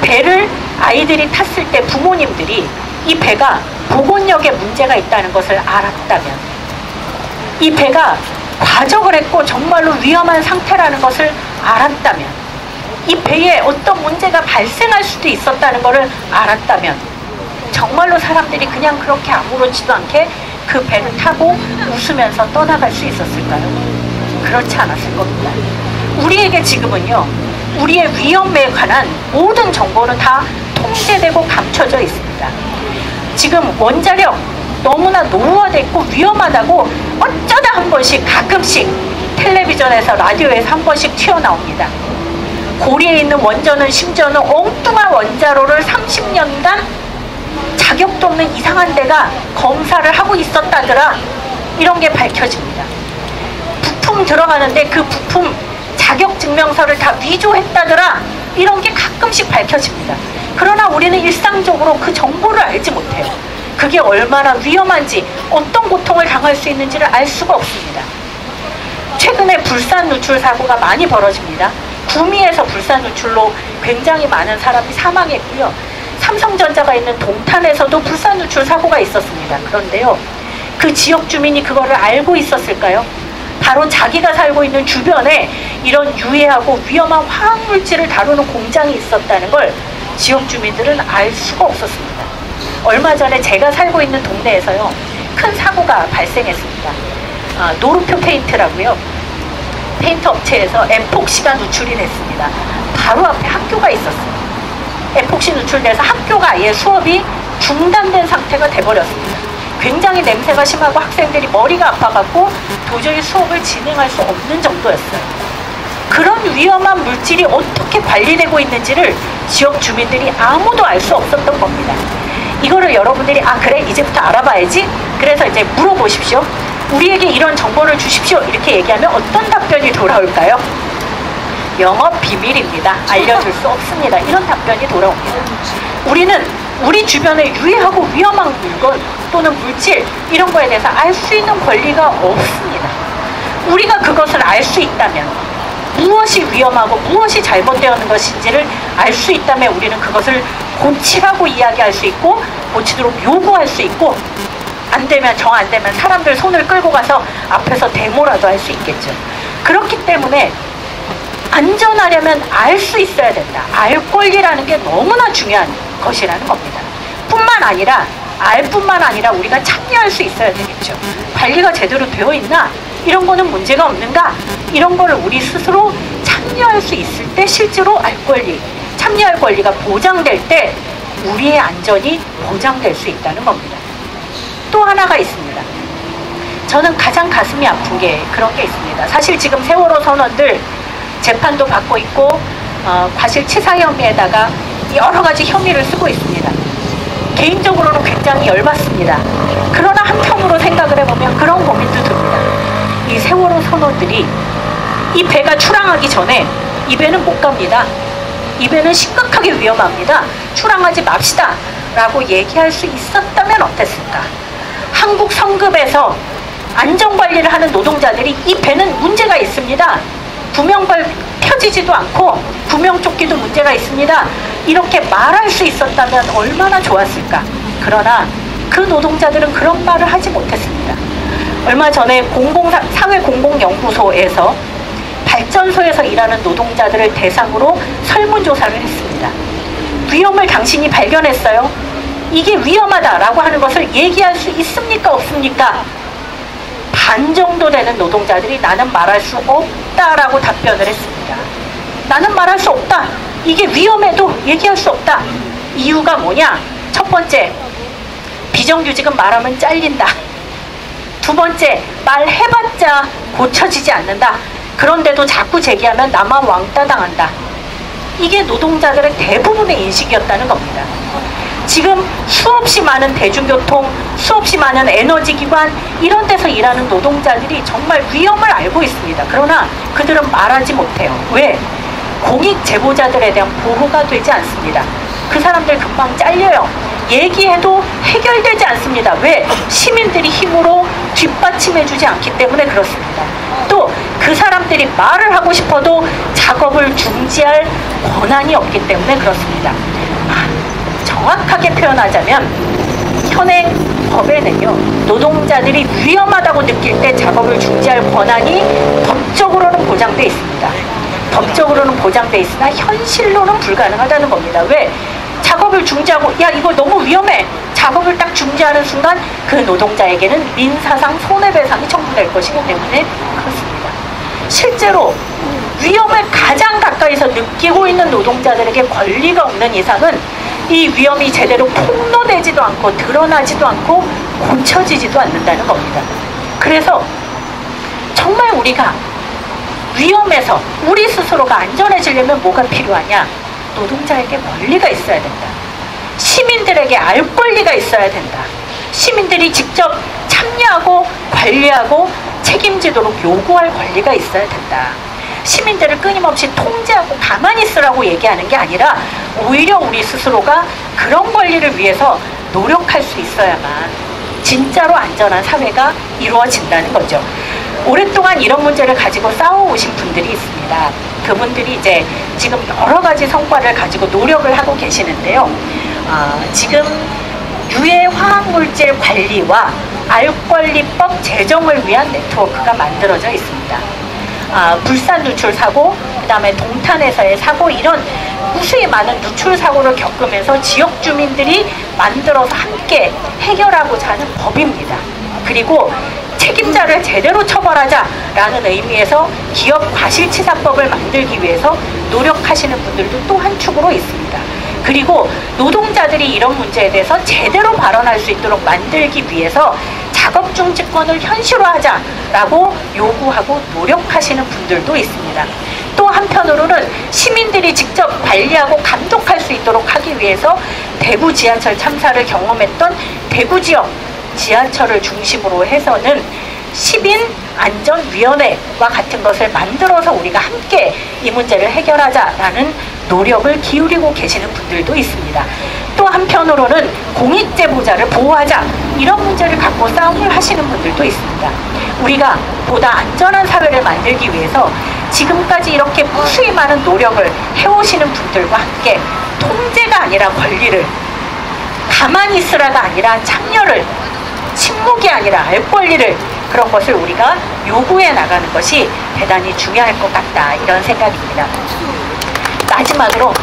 배를 아이들이 탔을 때 부모님들이 이 배가 보건력에 문제가 있다는 것을 알았다면, 이 배가 과적을 했고 정말로 위험한 상태라는 것을 알았다면, 이 배에 어떤 문제가 발생할 수도 있었다는 것을 알았다면 정말로 사람들이 그냥 그렇게 아무렇지도 않게 그 배를 타고 웃으면서 떠나갈 수 있었을까요? 그렇지 않았을 겁니다. 우리에게 지금은요, 우리의 위험에 관한 모든 정보는 다 통제되고 감춰져 있습니다. 지금 원자력 너무나 노후화됐고 위험하다고 어쩌다 한 번씩 가끔씩 텔레비전에서 라디오에서 한 번씩 튀어나옵니다. 고리에 있는 원전은 심지어는 엉뚱한 원자로를 30년간 자격도 없는 이상한 데가 검사를 하고 있었다더라. 이런 게 밝혀집니다. 부품 들어가는데 그 부품 자격증명서를 다 위조했다더라. 이런 게 가끔씩 밝혀집니다. 그러나 우리는 일상적으로 그 정보를 알지 못해요. 그게 얼마나 위험한지, 어떤 고통을 당할 수 있는지를 알 수가 없습니다. 최근에 불산 누출 사고가 많이 벌어집니다. 구미에서 불산 누출로 굉장히 많은 사람이 사망했고요. 삼성전자가 있는 동탄에서도 불산 누출 사고가 있었습니다. 그런데요, 그 지역 주민이 그거를 알고 있었을까요? 바로 자기가 살고 있는 주변에 이런 유해하고 위험한 화학물질을 다루는 공장이 있었다는 걸 지역 주민들은 알 수가 없었습니다. 얼마 전에 제가 살고 있는 동네에서요, 큰 사고가 발생했습니다. 노르표 페인트라고요. 페인트 업체에서 에폭시가 누출이 됐습니다. 바로 앞에 학교가 있었어요. 에폭시 누출돼서 학교가 아예 수업이 중단된 상태가 돼버렸습니다. 굉장히 냄새가 심하고 학생들이 머리가 아파갖고 도저히 수업을 진행할 수 없는 정도였어요. 그런 위험한 물질이 어떻게 관리되고 있는지를 지역 주민들이 아무도 알 수 없었던 겁니다. 이거를 여러분들이 그래 이제부터 알아봐야지, 그래서 이제 물어보십시오. 우리에게 이런 정보를 주십시오. 이렇게 얘기하면 어떤 답변이 돌아올까요? 영업 비밀입니다. 알려줄 수 없습니다. 이런 답변이 돌아옵니다. 우리는 우리 주변에 유해하고 위험한 물건 또는 물질, 이런 거에 대해서 알 수 있는 권리가 없습니다. 우리가 그것을 알 수 있다면, 무엇이 위험하고 무엇이 잘못되어 있는 것인지를 알 수 있다면 우리는 그것을 고치라고 이야기할 수 있고 고치도록 요구할 수 있고, 정 안 되면 사람들 손을 끌고 가서 앞에서 데모라도 할 수 있겠죠. 그렇기 때문에 안전하려면 알 수 있어야 된다. 알 권리라는 게 너무나 중요한 것이라는 겁니다. 알 뿐만 아니라 우리가 참여할 수 있어야 되겠죠. 관리가 제대로 되어 있나? 이런 거는 문제가 없는가? 이런 거를 우리 스스로 참여할 수 있을 때 실제로 참여할 권리가 보장될 때 우리의 안전이 보장될 수 있다는 겁니다. 또 하나가 있습니다. 저는 가장 가슴이 아픈 게 그런 게 있습니다. 사실 지금 세월호 선원들 재판도 받고 있고 과실치사 혐의에다가 여러 가지 혐의를 쓰고 있습니다. 개인적으로는 굉장히 열받습니다. 그러나 한편으로 생각을 해보면 그런 고민도 듭니다. 이 세월호 선원들이 이 배가 출항하기 전에 이 배는 못 갑니다. 이 배는 심각하게 위험합니다. 출항하지 맙시다 라고 얘기할 수 있었다면 어땠을까? 한국 성급에서 안전관리를 하는 노동자들이 이 배는 문제가 있습니다. 구명발 펴지지도 않고 구명조끼도 문제가 있습니다. 이렇게 말할 수 있었다면 얼마나 좋았을까? 그러나 그 노동자들은 그런 말을 하지 못했습니다. 얼마 전에 사회공공연구소에서 발전소에서 일하는 노동자들을 대상으로 설문조사를 했습니다. 위험을 당신이 발견했어요? 이게 위험하다라고 하는 것을 얘기할 수 있습니까? 없습니까? 반 정도 되는 노동자들이 나는 말할 수 없다라고 답변을 했습니다. 나는 말할 수 없다. 이게 위험해도 얘기할 수 없다. 이유가 뭐냐? 첫 번째, 비정규직은 말하면 잘린다. 두 번째, 말해봤자 고쳐지지 않는다. 그런데도 자꾸 제기하면 나만 왕따 당한다. 이게 노동자들의 대부분의 인식이었다는 겁니다. 지금 수없이 많은 대중교통, 수없이 많은 에너지기관 이런 데서 일하는 노동자들이 정말 위험을 알고 있습니다. 그러나 그들은 말하지 못해요. 왜? 공익 제보자들에 대한 보호가 되지 않습니다. 그 사람들 금방 잘려요. 얘기해도 해결되지 않습니다. 왜? 시민들이 힘으로 뒷받침해주지 않기 때문에 그렇습니다. 또 그 사람들이 말을 하고 싶어도 작업을 중지할 권한이 없기 때문에 그렇습니다. 정확하게 표현하자면 현행 법에는요, 노동자들이 위험하다고 느낄 때 작업을 중지할 권한이 법적으로는 보장돼 있습니다. 법적으로는 보장돼 있으나 현실로는 불가능하다는 겁니다. 왜? 작업을 중지하고 야 이거 너무 위험해, 작업을 딱 중지하는 순간 그 노동자에게는 민사상 손해배상이 청구될 것이기 때문에 그렇습니다. 실제로 위험을 가장 가까이서 느끼고 있는 노동자들에게 권리가 없는 이상은 이 위험이 제대로 폭로되지도 않고 드러나지도 않고 고쳐지지도 않는다는 겁니다. 그래서 정말 우리가 위험해서 우리 스스로가 안전해지려면 뭐가 필요하냐? 노동자에게 권리가 있어야 된다. 시민들에게 알 권리가 있어야 된다. 시민들이 직접 참여하고 관리하고 책임지도록 요구할 권리가 있어야 된다. 시민들을 끊임없이 통제하고 가만히 있으라고 얘기하는 게 아니라 오히려 우리 스스로가 그런 권리를 위해서 노력할 수 있어야만 진짜로 안전한 사회가 이루어진다는 거죠. 오랫동안 이런 문제를 가지고 싸워오신 분들이 있습니다. 그분들이 이제 지금 여러 가지 성과를 가지고 노력을 하고 계시는데요. 지금 유해 화학물질 관리와 알권리법 제정을 위한 네트워크가 만들어져 있습니다. 불산 누출 사고, 그 다음에 동탄에서의 사고, 이런 무수히 많은 누출 사고를 겪으면서 지역 주민들이 만들어서 함께 해결하고자 하는 법입니다. 그리고 책임자를 제대로 처벌하자라는 의미에서 기업 과실치사법을 만들기 위해서 노력하시는 분들도 또 한 축으로 있습니다. 그리고 노동자들이 이런 문제에 대해서 제대로 발언할 수 있도록 만들기 위해서 작업중지권을 현실화하자라고 요구하고 노력하시는 분들도 있습니다. 또 한편으로는 시민들이 직접 관리하고 감독할 수 있도록 하기 위해서 대구 지하철 참사를 경험했던 대구 지역 지하철을 중심으로 해서는 시민안전위원회와 같은 것을 만들어서 우리가 함께 이 문제를 해결하자라는 노력을 기울이고 계시는 분들도 있습니다. 또 한편으로는 공익제보자를 보호하자, 이런 문제를 갖고 싸움을 하시는 분들도 있습니다. 우리가 보다 안전한 사회를 만들기 위해서 지금까지 이렇게 무수히 많은 노력을 해오시는 분들과 함께 통제가 아니라 권리를, 가만히 있으라가 아니라 참여를, 침묵이 아니라 알 권리를, 그런 것을 우리가 요구해 나가는 것이 대단히 중요할 것 같다, 이런 생각입니다. 마지막으로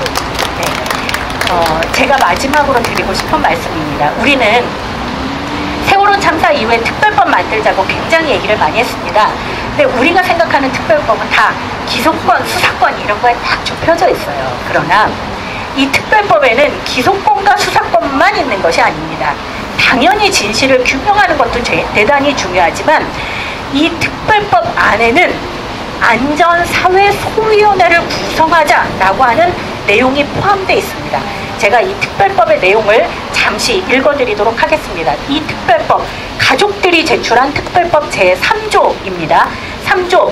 제가 마지막으로 드리고 싶은 말씀입니다. 우리는 세월호 참사 이후에 특별법 만들자고 굉장히 얘기를 많이 했습니다. 근데 우리가 생각하는 특별법은 다 기소권, 수사권 이런 거에 딱 좁혀져 있어요. 그러나 이 특별법에는 기소권과 수사권만 있는 것이 아닙니다. 당연히 진실을 규명하는 것도 대단히 중요하지만 이 특별법 안에는 안전사회소위원회를 구성하자라고 하는 내용이 포함되어 있습니다. 제가 이 특별법의 내용을 잠시 읽어드리도록 하겠습니다. 이 특별법, 가족들이 제출한 특별법 제3조입니다. 3조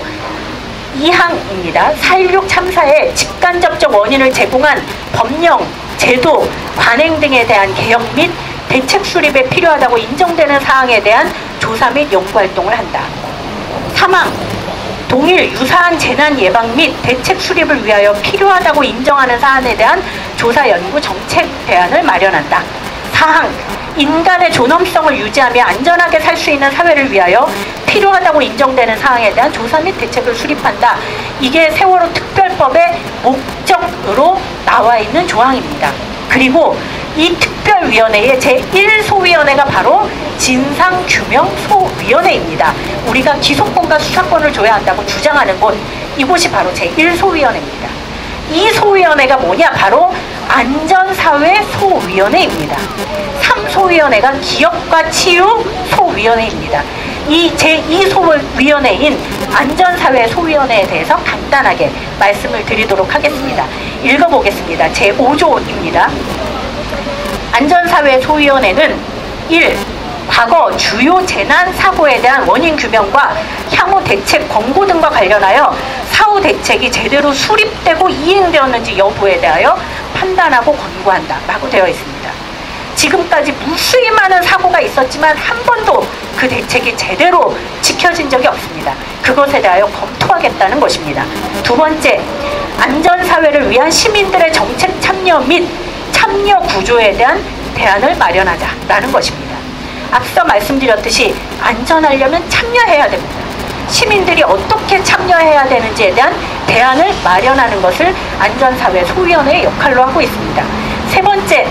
2항입니다. 4.16 참사의 직간접적 원인을 제공한 법령 제도, 관행 등에 대한 개혁 및 대책 수립에 필요하다고 인정되는 사항에 대한 조사 및 연구활동을 한다. 3항 동일 유사한 재난 예방 및 대책 수립을 위하여 필요하다고 인정하는 사안에 대한 조사 연구 정책 대안을 마련한다. 4항 인간의 존엄성을 유지하며 안전하게 살 수 있는 사회를 위하여 필요하다고 인정되는 사항에 대한 조사 및 대책을 수립한다. 이게 세월호 특별법의 목적으로 나와 있는 조항입니다. 그리고 이 특별위원회의 제1소위원회가 바로 진상규명소위원회입니다. 우리가 기소권과 수사권을 줘야 한다고 주장하는 곳, 이곳이 바로 제1소위원회입니다. 이 소위원회가 뭐냐? 바로 안전사회소위원회입니다. 3소위원회가 기업과 치유소위원회입니다. 이 제2소위원회인 안전사회소위원회에 대해서 간단하게 말씀을 드리도록 하겠습니다. 읽어보겠습니다. 제5조입니다. 안전사회소위원회는 1. 과거 주요 재난 사고에 대한 원인 규명과 향후 대책 권고 등과 관련하여 사후 대책이 제대로 수립되고 이행되었는지 여부에 대하여 판단하고 권고한다 라고 되어 있습니다. 지금까지 무수히 많은 사고가 있었지만 한 번도 그 대책이 제대로 지켜진 적이 없습니다. 그것에 대하여 검토하겠다는 것입니다. 두 번째, 안전사회를 위한 시민들의 정책 참여 및 참여 구조에 대한 대안을 마련하자라는 것입니다. 앞서 말씀드렸듯이 안전하려면 참여해야 됩니다. 시민들이 어떻게 참여해야 되는지에 대한 대안을 마련하는 것을 안전사회 소위원회의 역할로 하고 있습니다. 세 번째,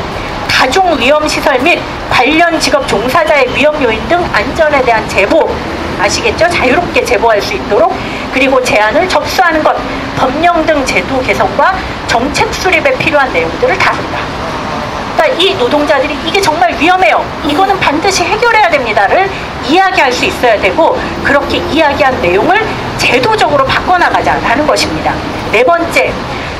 가중위험시설 및 관련 직업 종사자의 위험 요인 등 안전에 대한 제보, 아시겠죠? 자유롭게 제보할 수 있도록, 그리고 제안을 접수하는 것, 법령 등 제도 개선과 정책 수립에 필요한 내용들을 다룬다. 그러니까 이 노동자들이 이게 정말 위험해요, 이거는 반드시 해결해야 됩니다를 이야기할 수 있어야 되고, 그렇게 이야기한 내용을 제도적으로 바꿔나가자라는 것입니다. 네 번째,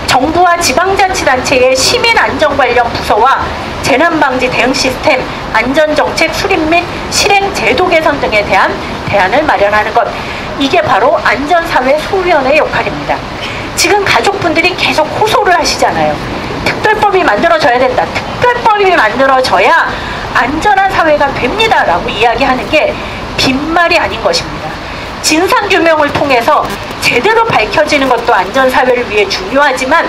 정부와 지방자치단체의 시민안전 관련 부서와 재난방지 대응 시스템, 안전정책 수립 및 실행 제도 개선 등에 대한 대안을 마련하는 것, 이게 바로 안전사회 소위원회의 역할입니다. 지금 가족분들이 계속 호소를 하시잖아요. 특별법이 만들어져야 된다, 특별법이 만들어져야 안전한 사회가 됩니다 라고 이야기하는 게 빈말이 아닌 것입니다. 진상규명을 통해서 제대로 밝혀지는 것도 안전사회를 위해 중요하지만,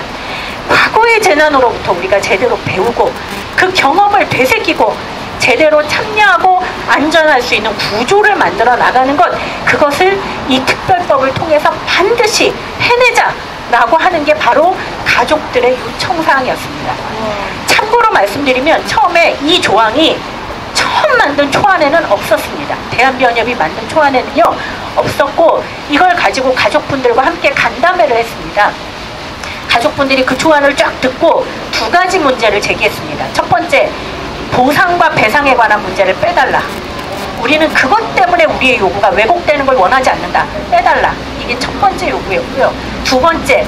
과거의 재난으로부터 우리가 제대로 배우고 그 경험을 되새기고 제대로 참여하고 안전할 수 있는 구조를 만들어 나가는 것, 그것을 이 특별법을 통해서 반드시 해내자라고 하는 게 바로 가족들의 요청사항이었습니다. 참고로 말씀드리면 처음에 이 조항이 처음 만든 초안에는 없었습니다. 대한변협이 만든 초안에는요 없었고, 이걸 가지고 가족분들과 함께 간담회를 했습니다. 가족분들이 그 초안을 쫙 듣고 두 가지 문제를 제기했습니다. 첫 번째, 보상과 배상에 관한 문제를 빼달라. 우리는 그것 때문에 우리의 요구가 왜곡되는 걸 원하지 않는다, 빼달라. 이게 첫 번째 요구였고요. 두 번째,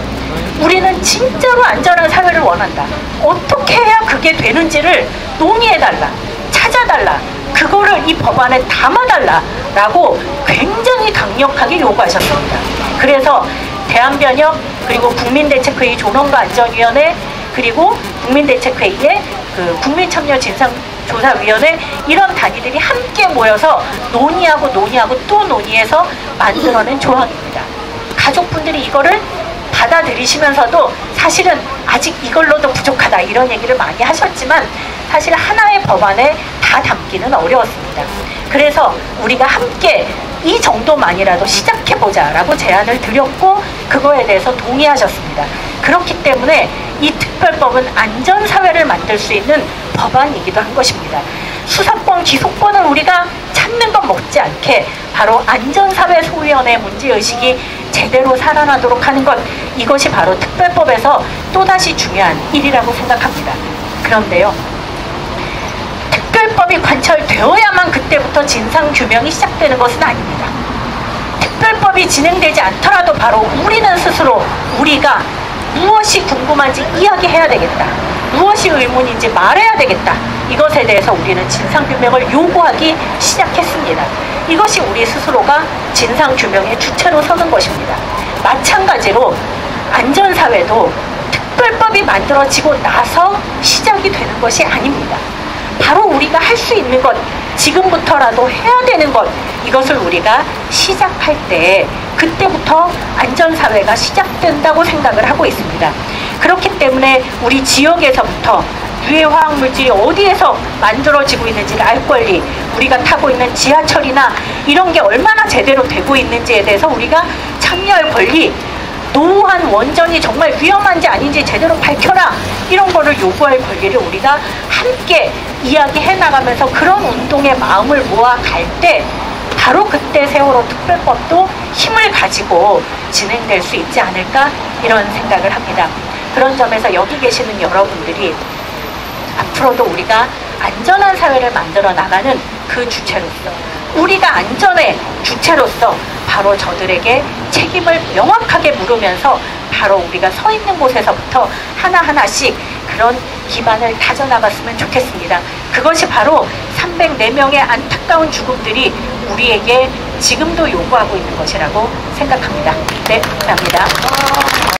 우리는 진짜로 안전한 사회를 원한다. 어떻게 해야 그게 되는지를 논의해달라, 찾아달라, 그거를 이 법안에 담아달라 라고 굉장히 강력하게 요구하셨습니다. 그래서 대한변협, 그리고 국민대책회의 조명과 안전위원회, 그리고 국민대책회의의 그 국민참여진상조사위원회, 이런 단위들이 함께 모여서 논의하고 또 논의해서 만들어낸 조항입니다. 가족분들이 이거를 받아들이시면서도 사실은 아직 이걸로도 부족하다 이런 얘기를 많이 하셨지만, 사실 하나의 법안에 다 담기는 어려웠습니다. 그래서 우리가 함께 이 정도만이라도 시작해보자 라고 제안을 드렸고, 그거에 대해서 동의하셨습니다. 그렇기 때문에 이 특별법은 안전사회를 만들 수 있는 법안이기도 한 것입니다. 수사권, 기소권을 우리가 찾는 것 못지않게 바로 안전사회 소위원회의 문제의식이 제대로 살아나도록 하는 것, 이것이 바로 특별법에서 또다시 중요한 일이라고 생각합니다. 그런데요, 특별법이 관철되어야만 그때부터 진상규명이 시작되는 것은 아닙니다. 특별법이 진행되지 않더라도 바로 우리는 스스로 우리가 무엇이 궁금한지 이야기해야 되겠다, 무엇이 의문인지 말해야 되겠다, 이것에 대해서 우리는 진상규명을 요구하기 시작했습니다. 이것이 우리 스스로가 진상규명의 주체로 서는 것입니다. 마찬가지로 안전사회도 특별법이 만들어지고 나서 시작이 되는 것이 아닙니다. 바로 우리가 할 수 있는 것, 지금부터라도 해야 되는 것, 이것을 우리가 시작할 때 그때부터 안전사회가 시작된다고 생각을 하고 있습니다. 그렇기 때문에 우리 지역에서부터 유해 화학물질이 어디에서 만들어지고 있는지를 알 권리, 우리가 타고 있는 지하철이나 이런 게 얼마나 제대로 되고 있는지에 대해서 우리가 참여할 권리, 노후한 원전이 정말 위험한지 아닌지 제대로 밝혀라, 이런 거를 요구할 권리를 우리가 함께 이야기해 나가면서 그런 운동의 마음을 모아 갈 때 바로 그때 세월호 특별법도 힘을 가지고 진행될 수 있지 않을까, 이런 생각을 합니다. 그런 점에서 여기 계시는 여러분들이 앞으로도 우리가 안전한 사회를 만들어 나가는 그 주체로서, 우리가 안전의 주체로서 바로 저들에게 책임을 명확하게 물으면서 바로 우리가 서 있는 곳에서부터 하나하나씩 그런 기반을 다져나갔으면 좋겠습니다. 그것이 바로 304명의 안타까운 죽음들이 우리에게 지금도 요구하고 있는 것이라고 생각합니다. 네, 감사합니다.